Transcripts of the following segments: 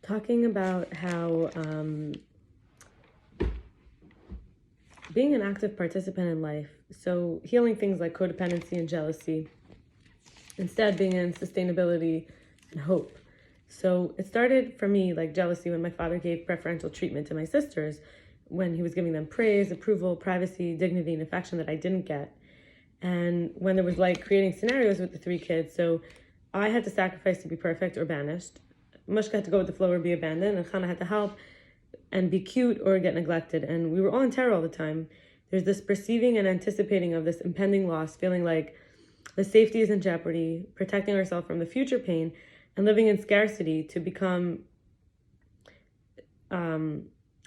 talking about how being an active participant in life, so healing things like codependency and jealousy, instead being in sustainability and hope. So it started for me like jealousy when my father gave preferential treatment to my sisters, when he was giving them praise, approval, privacy, dignity, and affection that I didn't get. And when there was like creating scenarios with the three kids, so I had to sacrifice to be perfect or banished. Mushka had to go with the flow or be abandoned, and Chana had to help and be cute or get neglected. And we were all in terror all the time. There's this perceiving and anticipating of this impending loss, feeling like the safety is in jeopardy, protecting ourselves from the future pain, and living in scarcity to become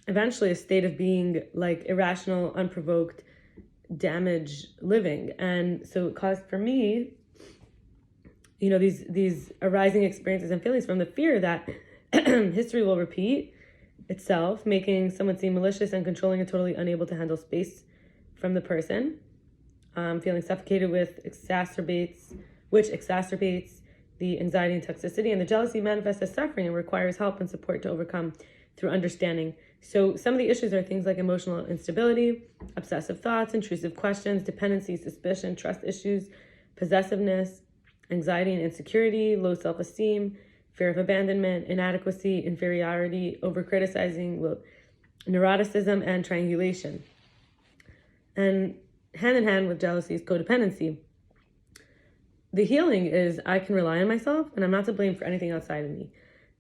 eventually a state of being like irrational, unprovoked, damaged living. And so it caused for me, these arising experiences and feelings from the fear that history will repeat itself, making someone seem malicious and controlling and totally unable to handle space from the person. Feeling suffocated which exacerbates the anxiety and toxicity, and the jealousy manifests as suffering and requires help and support to overcome through understanding. So some of the issues are things like emotional instability, obsessive thoughts, intrusive questions, dependency, suspicion, trust issues, possessiveness, anxiety and insecurity, low self-esteem, fear of abandonment, inadequacy, inferiority, over-criticizing, neuroticism, and triangulation. And hand in hand with jealousy is codependency. The healing is I can rely on myself and I'm not to blame for anything outside of me.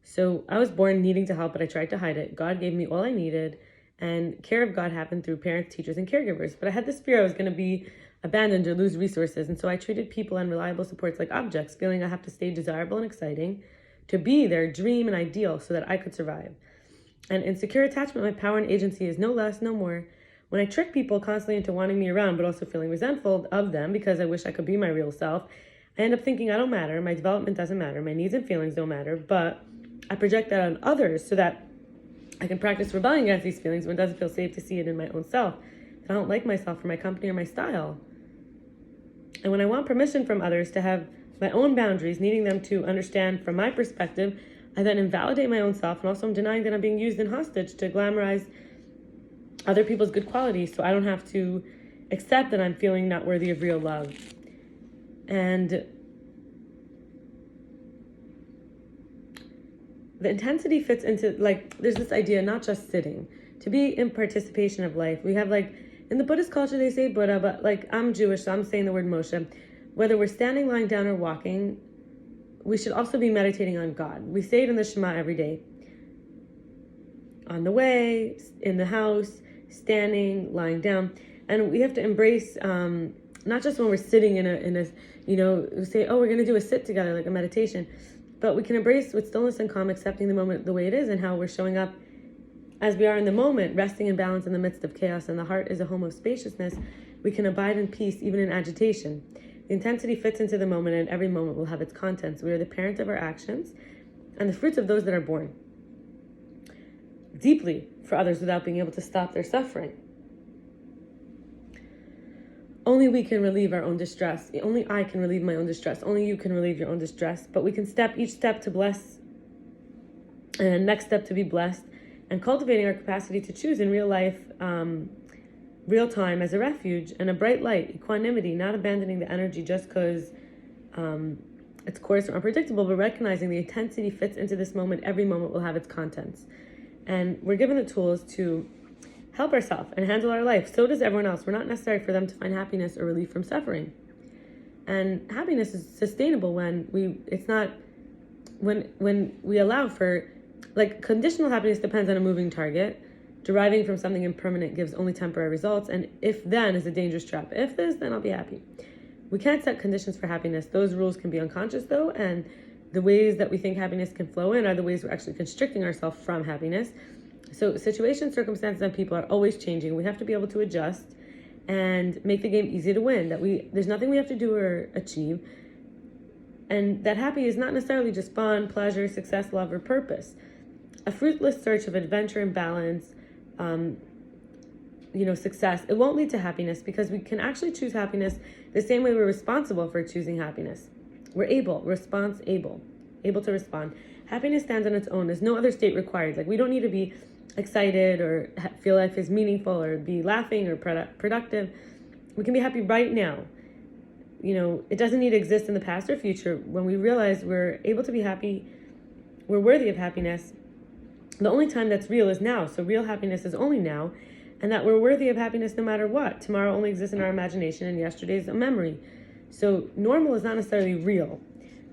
So I was born needing to help, but I tried to hide it. God gave me all I needed, and care of God happened through parents, teachers, and caregivers. But I had this fear I was going to be abandoned or lose resources. And so I treated people and reliable supports like objects, feeling I have to stay desirable and exciting to be their dream and ideal so that I could survive. And in secure attachment, my power and agency is no less, no more. When I trick people constantly into wanting me around, but also feeling resentful of them because I wish I could be my real self, I end up thinking I don't matter, my development doesn't matter, my needs and feelings don't matter, but I project that on others so that I can practice rebelling against these feelings when it doesn't feel safe to see it in my own self, that I don't like myself for my company or my style. And when I want permission from others to have my own boundaries, needing them to understand from my perspective, I then invalidate my own self, and also I'm denying that I'm being used in hostage to glamorize other people's good qualities so I don't have to accept that I'm feeling not worthy of real love. And the intensity fits into, there's this idea, not just sitting, to be in participation of life. We have, in the Buddhist culture, they say Buddha, but, I'm Jewish, so I'm saying the word Moshe. Whether we're standing, lying down, or walking, we should also be meditating on God. We say it in the Shema every day. On the way, in the house, standing, lying down. And we have to embrace, not just when we're sitting in a we say, we're going to do a sit together, like a meditation. But we can embrace with stillness and calm, accepting the moment the way it is and how we're showing up as we are in the moment, resting in balance in the midst of chaos. And the heart is a home of spaciousness. We can abide in peace, even in agitation. The intensity fits into the moment, and every moment will have its contents. We are the parent of our actions and the fruits of those that are born. Deeply for others without being able to stop their suffering. Only we can relieve our own distress. Only I can relieve my own distress. Only you can relieve your own distress. But we can each step to bless, and next step to be blessed, and cultivating our capacity to choose in real life, real time as a refuge and a bright light, equanimity, not abandoning the energy just because it's coarse or unpredictable, but recognizing the intensity fits into this moment. Every moment will have its contents. And we're given the tools to help ourselves and handle our life. So does everyone else. We're not necessary for them to find happiness or relief from suffering. And happiness is sustainable when we allow for, conditional happiness depends on a moving target. Deriving from something impermanent gives only temporary results. And if then is a dangerous trap. If this, then I'll be happy. We can't set conditions for happiness. Those rules can be unconscious though. And the ways that we think happiness can flow in are the ways we're actually constricting ourselves from happiness. So situations, circumstances, and people are always changing. We have to be able to adjust and make the game easy to win. There's nothing we have to do or achieve. And that happy is not necessarily just fun, pleasure, success, love, or purpose. A fruitless search of adventure and balance, success, it won't lead to happiness, because we can actually choose happiness the same way we're responsible for choosing happiness. We're able to respond. Happiness stands on its own. There's no other state required. Like, we don't need to be excited or feel life is meaningful or be laughing or productive. We can be happy right now. It doesn't need to exist in the past or future. When we realize we're able to be happy, we're worthy of happiness, the only time that's real is now. So real happiness is only now, and that we're worthy of happiness no matter what. Tomorrow only exists in our imagination, and yesterday's a memory. So normal is not necessarily real.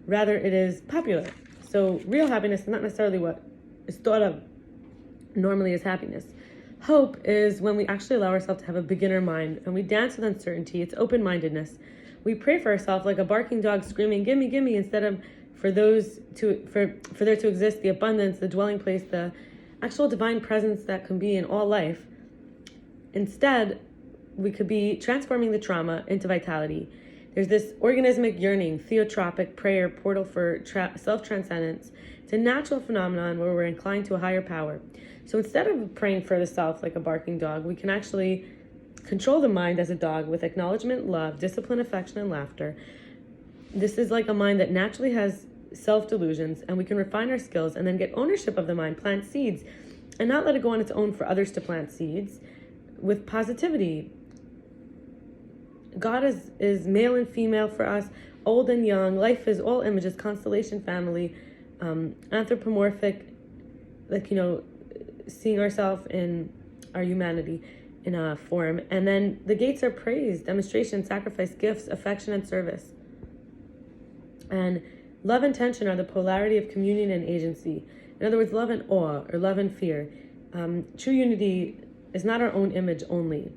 Rather, it is popular. So real happiness is not necessarily what is thought of normally as happiness. Hope is when we actually allow ourselves to have a beginner mind, and we dance with uncertainty. It's open-mindedness. We pray for ourselves like a barking dog screaming, "Gimme, gimme," instead of for there to exist the abundance, the dwelling place, the actual divine presence that can be in all life. Instead, we could be transforming the trauma into vitality. There's this organismic yearning, theotropic prayer, portal for self-transcendence. It's a natural phenomenon where we're inclined to a higher power. So instead of praying for the self like a barking dog, we can actually control the mind as a dog with acknowledgement, love, discipline, affection, and laughter. This is like a mind that naturally has self-delusions, and we can refine our skills and then get ownership of the mind, plant seeds, and not let it go on its own for others to plant seeds with positivity. God is male and female for us, old and young. Life is all images, constellation, family, anthropomorphic, seeing ourselves in our humanity in a form. And then the gates are praise, demonstration, sacrifice, gifts, affection, and service. And love and tension are the polarity of communion and agency. In other words, love and awe, or love and fear. True unity is not our own image only.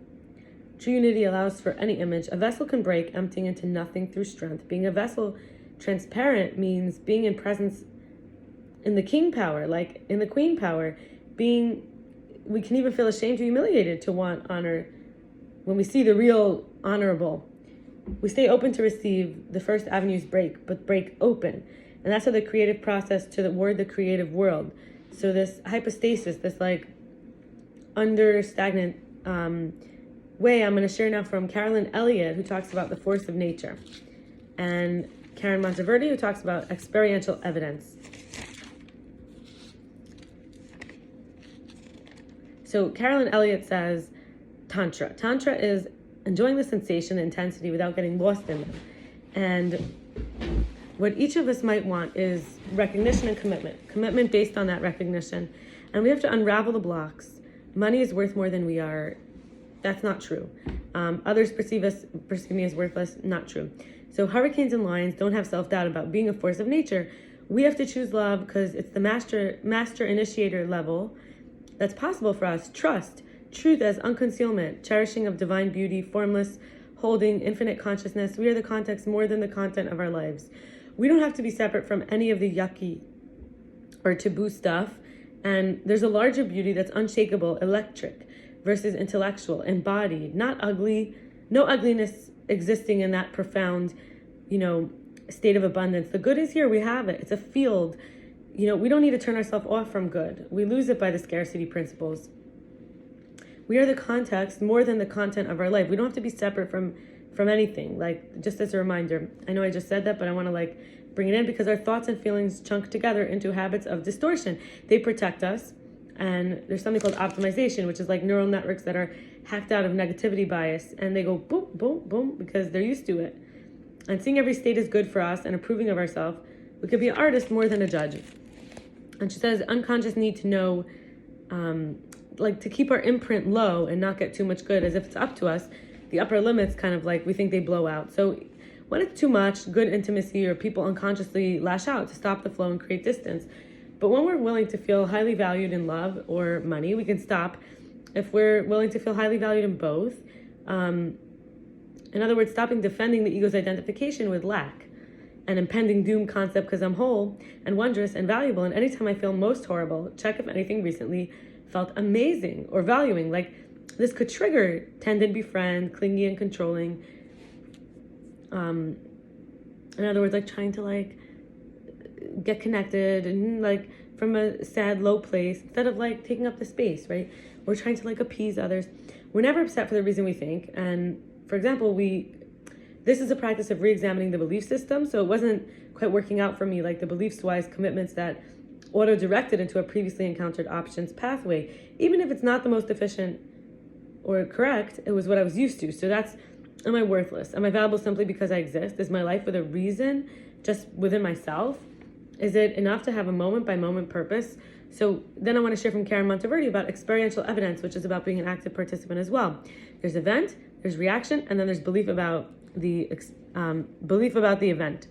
True unity allows for any image. A vessel can break, emptying into nothing through strength. Being a vessel transparent means being in presence in the king power, like in the queen power. We can even feel ashamed or humiliated to want honor when we see the real honorable. We stay open to receive. The first avenues break, but break open. And that's how the creative process toward the creative world. So this hypostasis, this under stagnant way, I'm going to share now from Carolyn Elliot, who talks about the force of nature, and Karen Monteverdi, who talks about experiential evidence. So Carolyn Elliot says, Tantra. Tantra is enjoying the sensation and intensity without getting lost in them. And what each of us might want is recognition and commitment based on that recognition. And we have to unravel the blocks. Money is worth more than we are. That's not true. Others perceive me as worthless. Not true. So hurricanes and lions don't have self-doubt about being a force of nature. We have to choose love because it's the master initiator level that's possible for us. Trust, truth as unconcealment, cherishing of divine beauty, formless, holding, infinite consciousness. We are the context more than the content of our lives. We don't have to be separate from any of the yucky or taboo stuff. And there's a larger beauty that's unshakable, electric, versus intellectual, embodied, not ugly, no ugliness existing in that profound, state of abundance. The good is here, we have it. It's a field. We don't need to turn ourselves off from good. We lose it by the scarcity principles. We are the context more than the content of our life. We don't have to be separate from anything. Just as a reminder, I know I just said that, but I want to bring it in because our thoughts and feelings chunk together into habits of distortion. They protect us. And there's something called optimization, which is like neural networks that are hacked out of negativity bias. And they go boom, boom, boom, because they're used to it. And seeing every state is good for us and approving of ourselves, we could be an artist more than a judge. And she says unconscious need to know, to keep our imprint low and not get too much good, as if it's up to us. The upper limits kind of we think they blow out. So when it's too much good intimacy, or people unconsciously lash out to stop the flow and create distance. But when we're willing to feel highly valued in love or money, we can stop. If we're willing to feel highly valued in both, in other words, stopping defending the ego's identification with lack and impending doom concept because I'm whole and wondrous and valuable. And anytime I feel most horrible, check if anything recently felt amazing or valuing. This could trigger tend and befriend, clingy and controlling. In other words, trying to get connected and from a sad, low place instead of taking up the space, right? We're trying to appease others. We're never upset for the reason we think. And for example, this is a practice of re-examining the belief system. So it wasn't quite working out for me, the beliefs-wise commitments that auto-directed into a previously encountered options pathway. Even if it's not the most efficient or correct, it was what I was used to. So that's, am I worthless? Am I valuable simply because I exist? Is my life with a reason just within myself? Is it enough to have a moment-by-moment purpose? So then I want to share from Carolyn Monteverdi about experiential evidence, which is about being an active participant as well. There's event, there's reaction, and then there's belief about the event.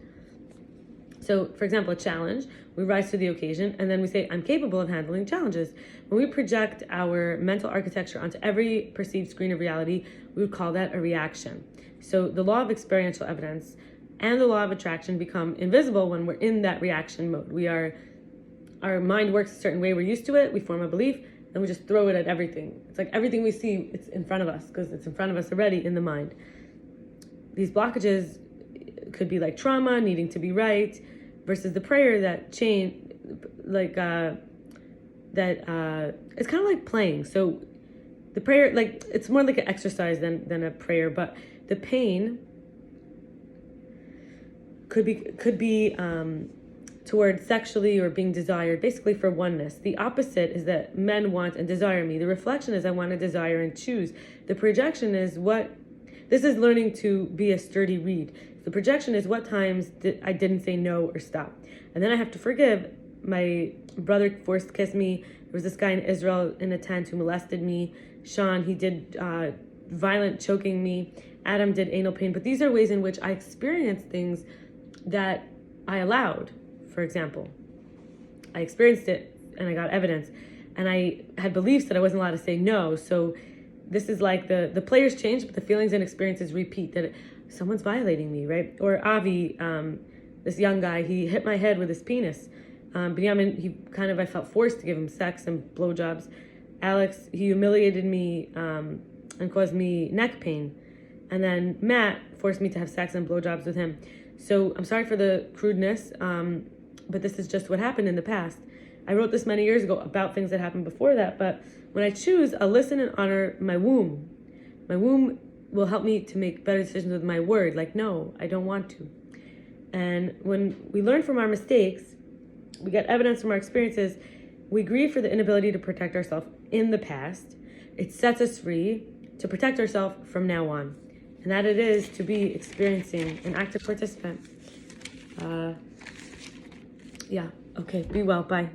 So, for example, a challenge, we rise to the occasion, and then we say, I'm capable of handling challenges. When we project our mental architecture onto every perceived screen of reality, we would call that a reaction. So the law of experiential evidence and the law of attraction become invisible when we're in that reaction mode. Our mind works a certain way, we're used to it, we form a belief, and we just throw it at everything. It's like everything we see, it's in front of us, because it's in front of us already in the mind. These blockages could be like trauma, needing to be right, versus the prayer that it's kind of like playing. So the prayer, like, it's more like an exercise than a prayer, but the pain could be towards sexually or being desired, basically for oneness. The opposite is that men want and desire me. The reflection is I want to desire and choose. The projection is this is learning to be a sturdy reed. The projection is what times I didn't say no or stop. And then I have to forgive. My brother forced to kiss me. There was this guy in Israel in a tent who molested me. Sean, he did violent choking me. Adam did anal pain. But these are ways in which I experienced things that I allowed. For example, I experienced it and I got evidence. And I had beliefs that I wasn't allowed to say no. So this is like the players change, but the feelings and experiences repeat, that someone's violating me, right? Or Avi, this young guy, he hit my head with his penis. Binyamin, I felt forced to give him sex and blowjobs. Alex, he humiliated me and caused me neck pain. And then Matt forced me to have sex and blowjobs with him. So I'm sorry for the crudeness, but this is just what happened in the past. I wrote this many years ago about things that happened before that, but when I choose, I'll listen and honor my womb. My womb will help me to make better decisions with my word, like, no, I don't want to. And when we learn from our mistakes, we get evidence from our experiences, we grieve for the inability to protect ourselves in the past. It sets us free to protect ourselves from now on. And that it is to be experiencing an active participant. Okay, be well, bye.